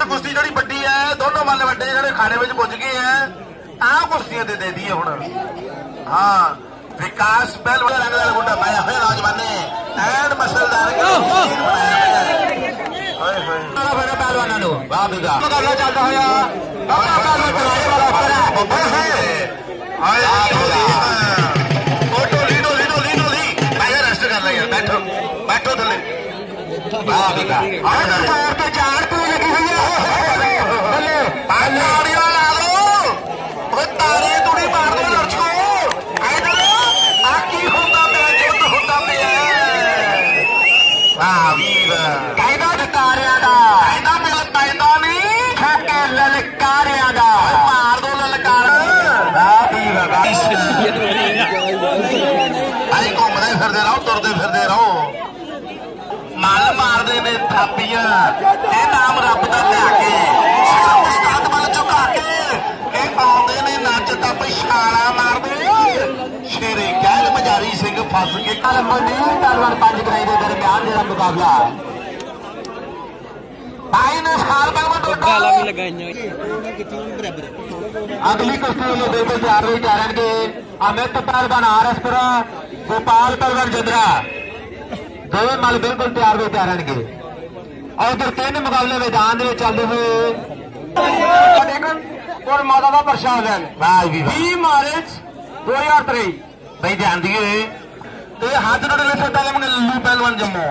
कुश्ती जी बड़ी है दोनों मल वे जो खाने में पुज गए हैं आ कुश्तियां दे दी हूं। हाँ विकास पहलवान रंग वाला गुंडा पाया हुआ नौजवाने एंड मसलदार पहलवानों मुकाबला चलता हुआ रेस्ट कर रही है। बैठो बैठो थले चार तो लगी हुई है तारी तुड़ी मार दो लड़को आकी होता पे जुद्ध होता पे कहना तारिया का कहना मिल पैदा नहीं खाके ललकारिया का मार दो ललकार अरे घूमते फिरते रहो तुरते फिरते रहो मल मारते ने थापियां ये नाम रब का लिया उस्ताद मल चुका के आते ने नच टप छाला मार दे शेरे कहल मजारी सिंह फस के मंडीर पहलवान 5 कराई के दरम्यान जो मुकाबला अगली कुश्ती बिल्कुल तैयार हुई जाएंगे। अमित पहलवान आरएसपुरा गोपाल पहलवान जदरा दोवें मल बिल्कुल तैयार हुए जाएंगे। और इधर 3 मुकाबले मैदान चलते हुए और माता का प्रसाद है 20 मार्च 2023 भाई ध्यान दिए हाथ जोड़े ले सकता है लल्लू पहलवान जम्मू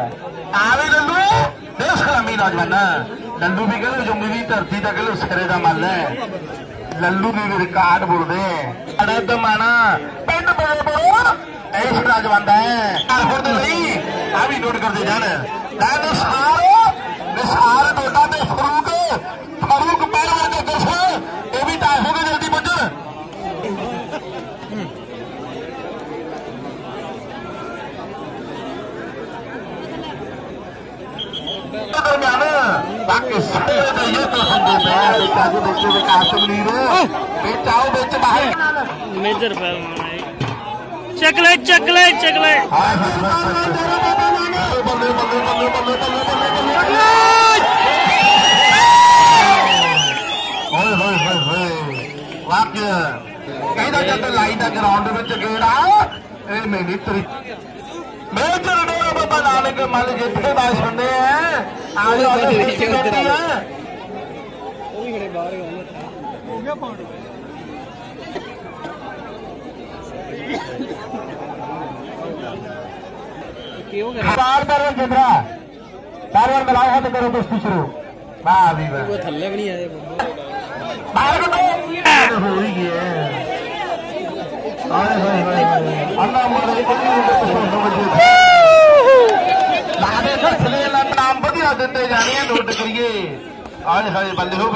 आवे लल्लू देश कलामी नौजवान लल्लू भी कहते जम्मू की धरती का कहते सिरे का मल है लल्लू भी रिकॉर्ड बोलते हैं दमाना पिंड बड़े बड़ो ऐश राजवंदा है आ भी नोट करते जान निसार टोटा ते फरूक फरूक पहलवान के दस ये भी टाइम हो गए जल्दी पुज दरम्यान बाकी ये तो होंगे बच्चे विकास मनीर आओ बिच बाहर मेजर पहलवान चकले चकले चकले वाक्य कहता जाता लाई का ग्राउंड में गेड़ा मेरी तरी मेजर डोरा बाबा नानक मल जितने बात सुनते हैं आज बार जिंदरा बार मिलाओ तो करो कुश्ती शुरू वाह भी वाह थल्ले भी नहीं आए हो ही गया नाम बढ़िया देते जा रहे हैं नोट करिए आए हाय बल्ले हो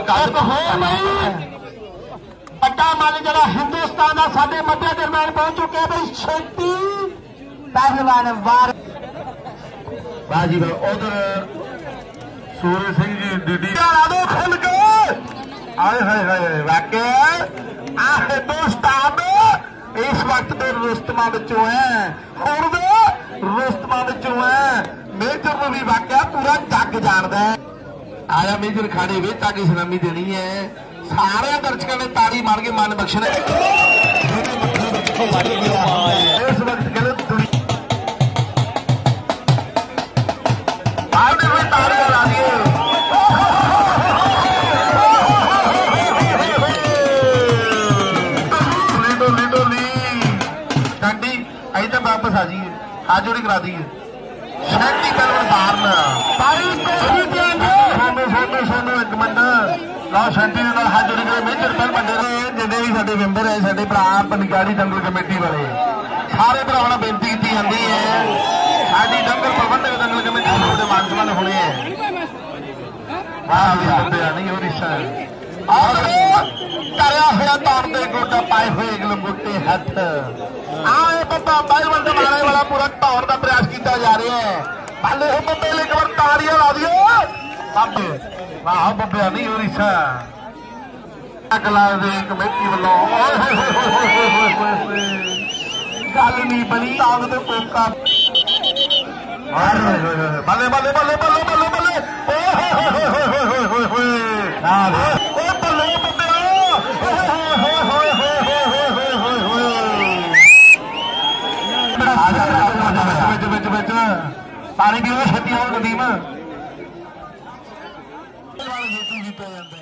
बड़ा मल जरा हिंदुस्तान का साडे मध्य दरम्यान पहुंच चुके हैं भाई छेती पहलवान वार वाह जी उधर सूर्य सिंह जी डीडी दो खुल के आए हाय हाय वाकई आ हिंदुस्तान इस वक्त के रुस्तमा विचों है हुण दे रुस्तमा विचों है मेजर को भी वाकई पूरा जग जानता है आया मेजर खाड़े में ताकि सलामी देनी है सारे दर्शकों ने ताड़ी मार के मन बख्शना इस वक्त गलत ताड़ियां ला दिए वापस आ जाइए हाथ जोड़ी करा दी शैंती पहलवान सोनू एक मिनट लो शैंती हाथ जोड़ी करे मेजर पहलवान जिन्हें भी साडे मैंबर है साडे भरा पनकाड़ी दंगल कमेटी वाले सारे भरावां बेनती की जाती है साडी दंगल प्रबंधक दंगल कमेटी के मान सम्मान होने हैं नहीं हो रही सर और करया हुआ तौर पर गोटा पाए हुए लंगोटे हथ आए बब्बा पहलवान मारने वाला पूरा तौर का प्रयास किया जा रहा है पहले हो बब्बे एक बार ताड़ियां ला दियो बब्बे वाह बब्बे नहीं हो रही सर कमेटी वालों गल नहीं बनी तांग तो पोका बल्ले बल्ले बल्ले बल्ले बल्ले बल्ले पानी पीओ छेती हो नदीम जीतू जीता जाता